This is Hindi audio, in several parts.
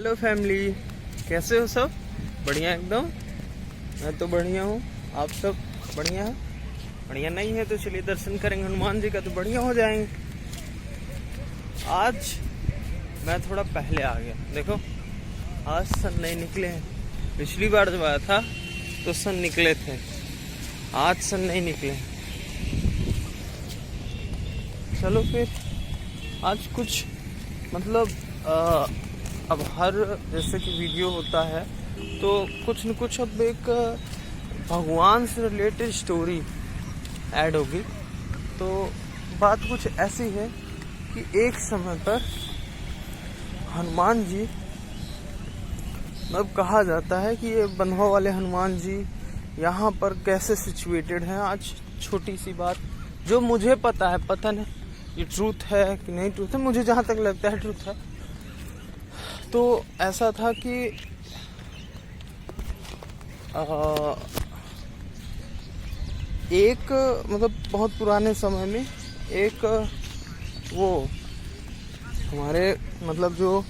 हेलो फैमिली, कैसे हो सब? बढ़िया एकदम। मैं तो बढ़िया हूँ, आप सब बढ़िया है? बढ़िया नहीं है तो चलिए दर्शन करेंगे हनुमान जी का, तो बढ़िया हो जाएंगे। आज मैं थोड़ा पहले आ गया। देखो आज सन नहीं निकले हैं। पिछली बार जब आया था तो सन निकले थे, आज सन नहीं निकले। चलो फिर आज कुछ मतलब अब हर जैसे कि वीडियो होता है तो कुछ न कुछ अब एक भगवान से रिलेटेड स्टोरी ऐड होगी। तो बात कुछ ऐसी है कि एक समय पर हनुमान जी, मतलब कहा जाता है कि ये बंधुआ वाले हनुमान जी यहाँ पर कैसे सिचुएटेड हैं। आज छोटी सी बात जो मुझे पता है, पता नहीं ये ट्रूथ है कि नहीं ट्रूथ है, मुझे जहाँ तक लगता है ट्रूथ है। तो ऐसा था कि एक मतलब बहुत पुराने समय में एक वो हमारे मतलब जो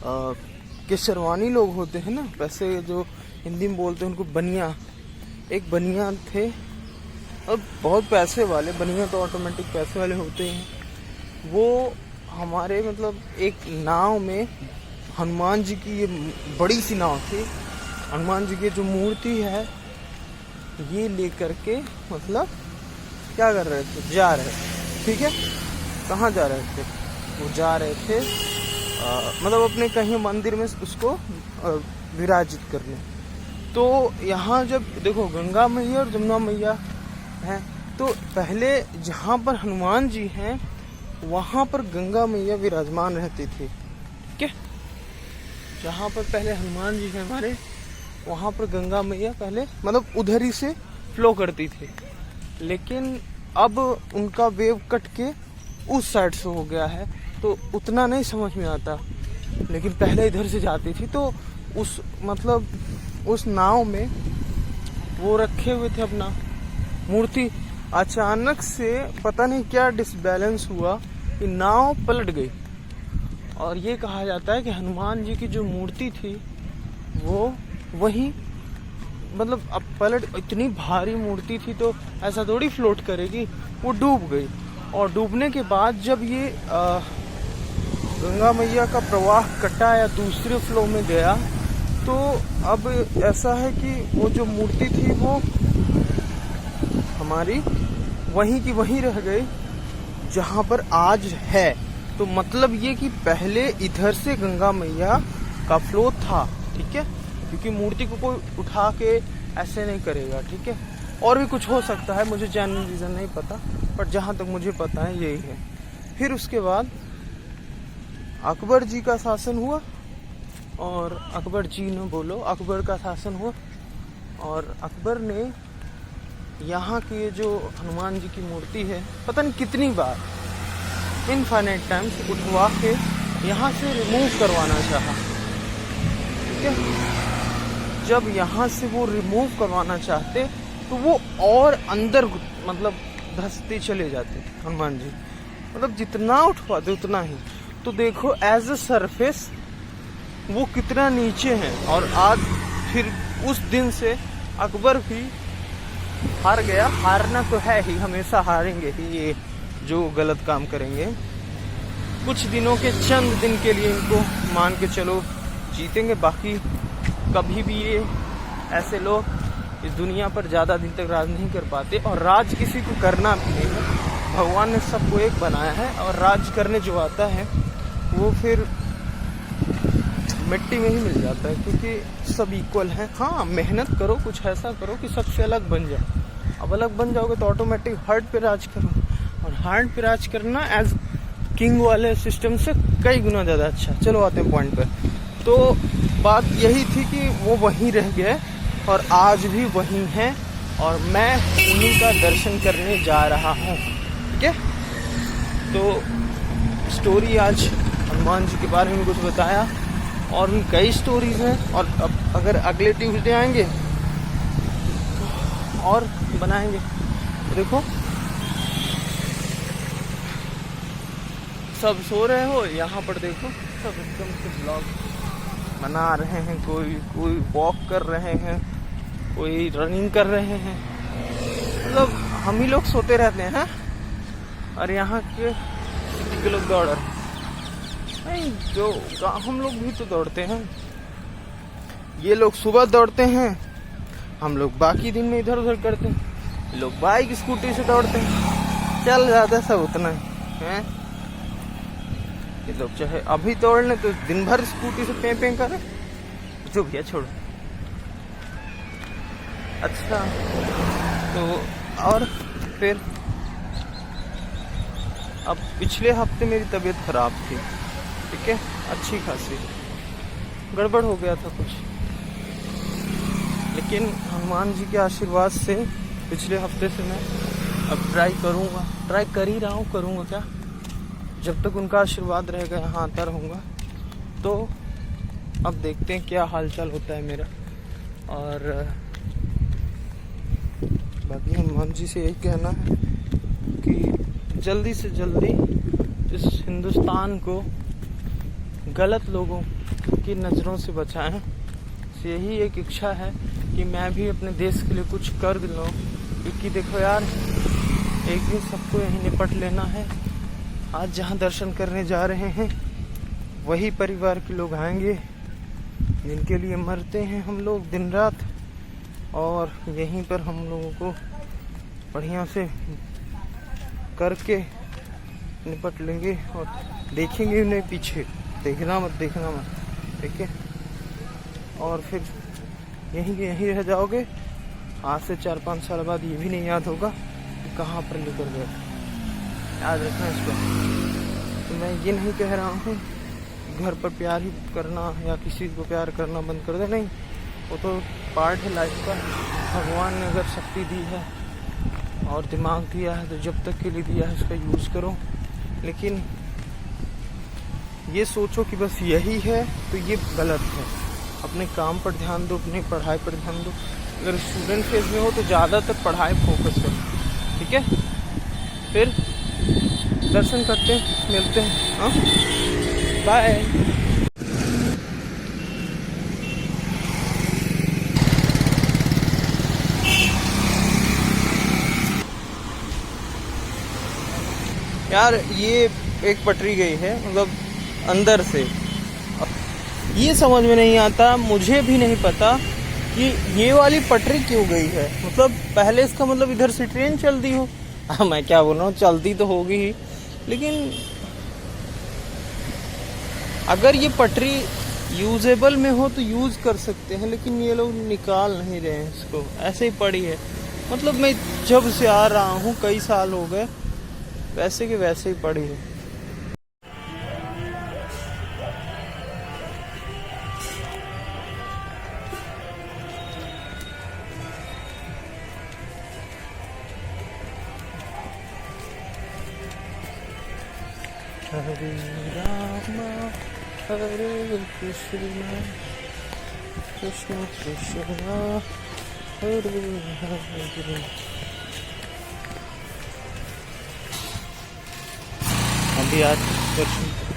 केसरवानी लोग होते हैं ना, वैसे जो हिंदी में बोलते हैं उनको बनिया, एक बनिया थे और बहुत पैसे वाले। बनिया तो ऑटोमेटिक पैसे वाले होते हैं। वो हमारे मतलब एक नाव में हनुमान जी की, ये बड़ी सी नाव थी, हनुमान जी की जो मूर्ति है ये लेकर के मतलब क्या कर रहे थे, जा रहे थे। ठीक है, कहाँ जा रहे थे? वो जा रहे थे मतलब अपने कहीं मंदिर में उसको विराजित करने। तो यहाँ जब देखो गंगा मैया और जमुना मैया हैं, तो पहले जहाँ पर हनुमान जी हैं वहाँ पर गंगा मैया विराजमान रहती थी। ठीक है, जहाँ पर पहले हनुमान जी हैं हमारे, वहाँ पर गंगा मैया पहले मतलब उधर ही से फ्लो करती थी। लेकिन अब उनका वेव कट के उस साइड से हो गया है तो उतना नहीं समझ में आता। लेकिन पहले इधर से जाती थी तो उस मतलब उस नाव में वो रखे हुए थे अपना मूर्ति। अचानक से पता नहीं क्या डिसबैलेंस हुआ कि नाव पलट गई। और ये कहा जाता है कि हनुमान जी की जो मूर्ति थी वो वही मतलब अब पलट, इतनी भारी मूर्ति थी तो ऐसा थोड़ी फ्लोट करेगी, वो डूब गई। और डूबने के बाद जब ये गंगा मैया का प्रवाह कटा या दूसरे फ्लो में गया, तो अब ऐसा है कि वो जो मूर्ति थी वो हमारी वहीं की वहीं रह गई जहाँ पर आज है। तो मतलब ये कि पहले इधर से गंगा मैया का फ्लो था। ठीक है, क्योंकि मूर्ति को कोई उठा के ऐसे नहीं करेगा। ठीक है, और भी कुछ हो सकता है, मुझे जेन्युइन रीज़न नहीं पता, पर जहाँ तक मुझे पता है यही है। फिर उसके बाद अकबर जी का शासन हुआ, और अकबर जी ने बोलो, अकबर का शासन हुआ, और अकबर ने यहाँ की जो हनुमान जी की मूर्ति है पता नहीं कितनी बार इनफाइनाइट टाइम्स उठवा के यहाँ से रिमूव करवाना चाहा। ठीक है, जब यहाँ से वो रिमूव करवाना चाहते तो वो और अंदर मतलब धंसते चले जाते हनुमान जी, मतलब जितना उठवाते उतना ही। तो देखो एज अ सरफेस वो कितना नीचे है। और आज फिर उस दिन से अकबर भी हार गया। हारना तो है ही, हमेशा हारेंगे ही ये जो गलत काम करेंगे। कुछ दिनों के, चंद दिन के लिए इनको मान के चलो जीतेंगे, बाकी कभी भी ये ऐसे लोग इस दुनिया पर ज़्यादा दिन तक राज नहीं कर पाते। और राज किसी को करना भी नहीं है, भगवान ने सबको एक बनाया है, और राज करने जो आता है वो फिर मिट्टी में ही मिल जाता है, क्योंकि सब इक्वल हैं। हाँ, मेहनत करो, कुछ ऐसा करो कि सबसे अलग बन जाओ। अब अलग बन जाओगे तो ऑटोमेटिक हार्ट पे राज करो, और हार्ट पे राज करना एज किंग वाले सिस्टम से कई गुना ज़्यादा अच्छा। चलो आते हैं पॉइंट पर। तो बात यही थी कि वो वहीं रह गए और आज भी वहीं हैं, और मैं उन्हीं का दर्शन करने जा रहा हूँ। ठीक है, तो स्टोरी आज हनुमान जी के बारे में कुछ बताया, और भी कई स्टोरीज हैं। और अब अगर अगले ट्यूसडे आएंगे और बनाएंगे। देखो सब सो रहे हो, यहाँ पर देखो सब एकदम से ब्लॉग मना रहे हैं, कोई वॉक कर रहे हैं, कोई रनिंग कर रहे हैं। मतलब हम ही लोग सोते रहते हैं और यहाँ के सिटी के लोग दौड़ रहे हैं। नहीं, जो हम लोग भी तो दौड़ते हैं। ये लोग सुबह दौड़ते हैं, हम लोग बाकी दिन में इधर उधर करते हैं। ये लोग बाइक स्कूटी से दौड़ते हैं। चल जाता सब उतना ही है। ये लोग चाहे अभी दौड़ लें तो दिन भर स्कूटी से पे पे करें, जो भैया छोड़ो। अच्छा, तो और फिर अब पिछले हफ्ते मेरी तबीयत खराब थी, ठीक है, अच्छी खासी गड़बड़ हो गया था कुछ, लेकिन हनुमान जी के आशीर्वाद से पिछले हफ्ते से मैं अब ट्राई कर ही रहा हूँ, करूँगा क्या, जब तक उनका आशीर्वाद रहेगा यहाँ आता रहूँगा। तो अब देखते हैं क्या हालचाल होता है मेरा। और बाकी हनुमान जी से यही कहना है कि जल्दी से जल्दी इस हिंदुस्तान को गलत लोगों की नज़रों से बचाएं। यही एक इच्छा है कि मैं भी अपने देश के लिए कुछ कर लूँ, क्योंकि देखो यार, एक दिन सबको यहीं निपट लेना है। आज जहाँ दर्शन करने जा रहे हैं वही परिवार के लोग आएंगे जिनके लिए मरते हैं हम लोग दिन रात, और यहीं पर हम लोगों को बढ़िया से करके निपट लेंगे और देखेंगे उन्हें पीछे। देखना मत, ठीक है। और फिर यहीं रह जाओगे। आज से 4-5 साल बाद ये भी नहीं याद होगा कि कहाँ पर निकल गए। याद रखना इसको। तो मैं ये नहीं कह रहा हूँ घर पर प्यार ही करना या किसी को प्यार करना बंद कर दे, नहीं, वो तो पार्ट है लाइफ का। भगवान ने अगर शक्ति दी है और दिमाग दिया है तो जब तक के लिए दिया है उसका यूज़ करो। लेकिन ये सोचो कि बस यही है तो ये गलत है। अपने काम पर ध्यान दो, अपनी पढ़ाई पर ध्यान दो। अगर स्टूडेंट फेज में हो तो ज़्यादातर पढ़ाई फोकस करो, ठीक है। फिर दर्शन करते हैं, मिलते हैं, हाँ, बाय। यार ये एक पटरी गई है, मतलब अंदर से। ये समझ में नहीं आता, मुझे भी नहीं पता कि ये वाली पटरी क्यों गई है। मतलब पहले इसका मतलब इधर से ट्रेन चलती हो। हाँ, मैं क्या बोल रहा हूँ, चलती तो होगी ही, लेकिन अगर ये पटरी यूजेबल में हो तो यूज कर सकते हैं, लेकिन ये लोग निकाल नहीं रहे हैं इसको, ऐसे ही पड़ी है। मतलब मैं जब से आ रहा हूँ, कई साल हो गए, वैसे के वैसे ही पड़ी है। हरे राम हरे कृष्ण कृष्ण कृष्ण हरे हरे। अभी आज दर्शन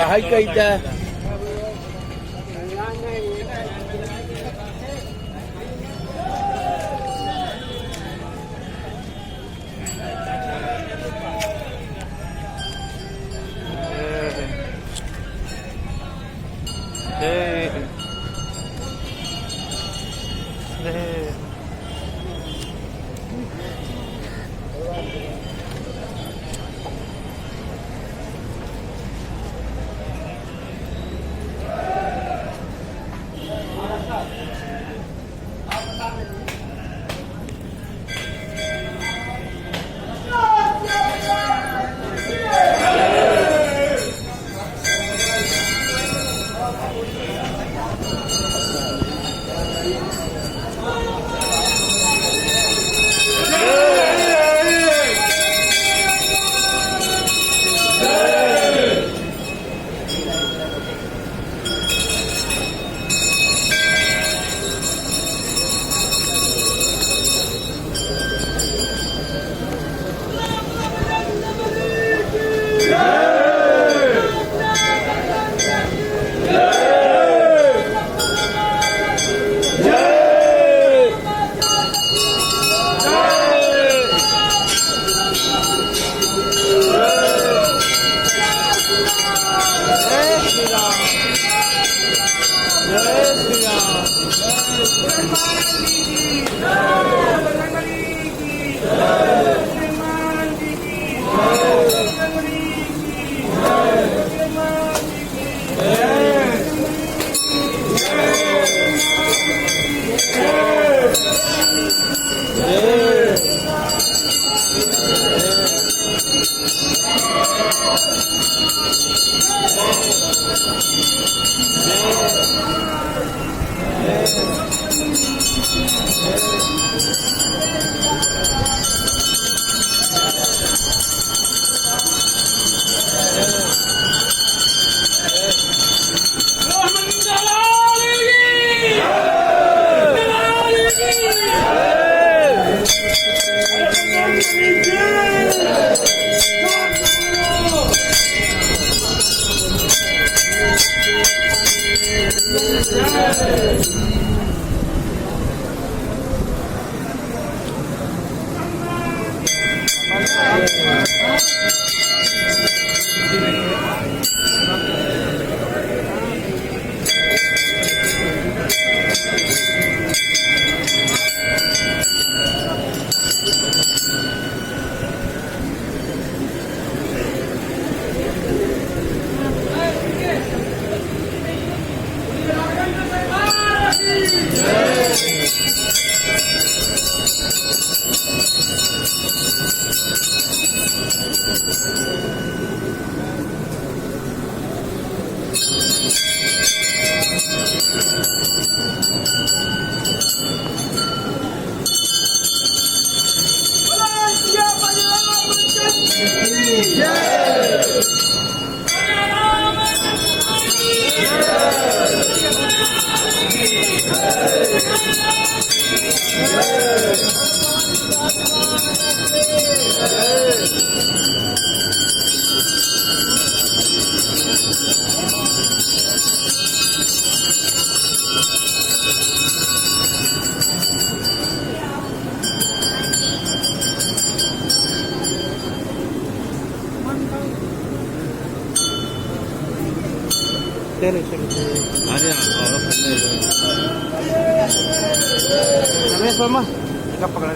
hai cây cha. चलो रमेश वर्मा का पकड़ा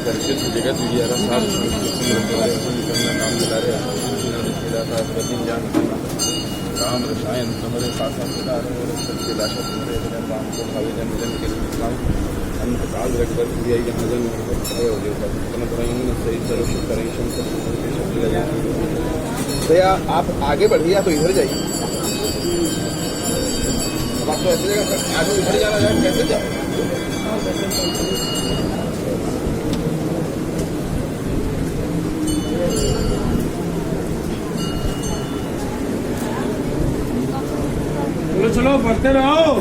परिषद जगत विद्यारा साथ नाम चला रहे राम रसायन तुम्हारे पासा पिता सत्य दाशा तुम्हारे राम को भावी जन के ಅಂತ ಕಾಲ್ ರೆಗ್ಯುಲರ್ ಫ್ರೀಯಾಗಿ ಅಮೆಝಾನ್ खड़े हो गए इतना कराएंगे ना सही सर्व करेंगे तो या आप आगे बढ़िए या तो इधर जाइए अब आप तो ऐसे जगह आगे इधर जाना जाए कैसे जाए चलो बढ़ते रहो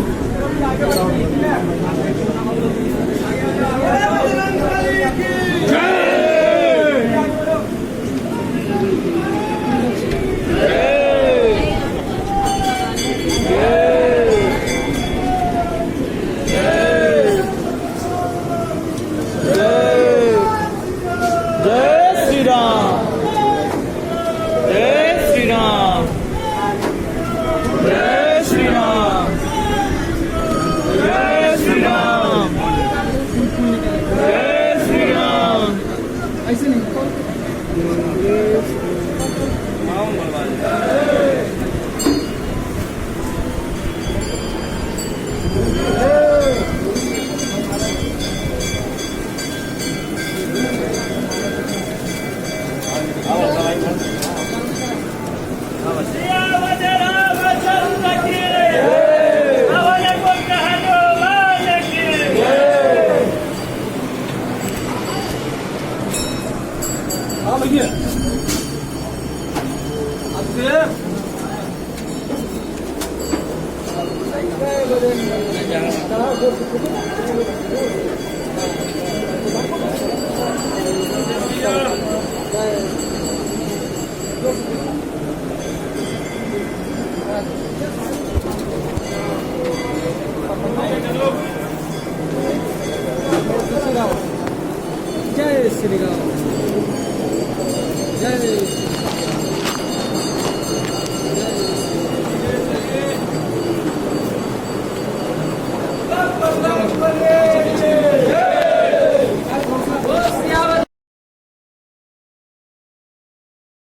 जय श्री राम।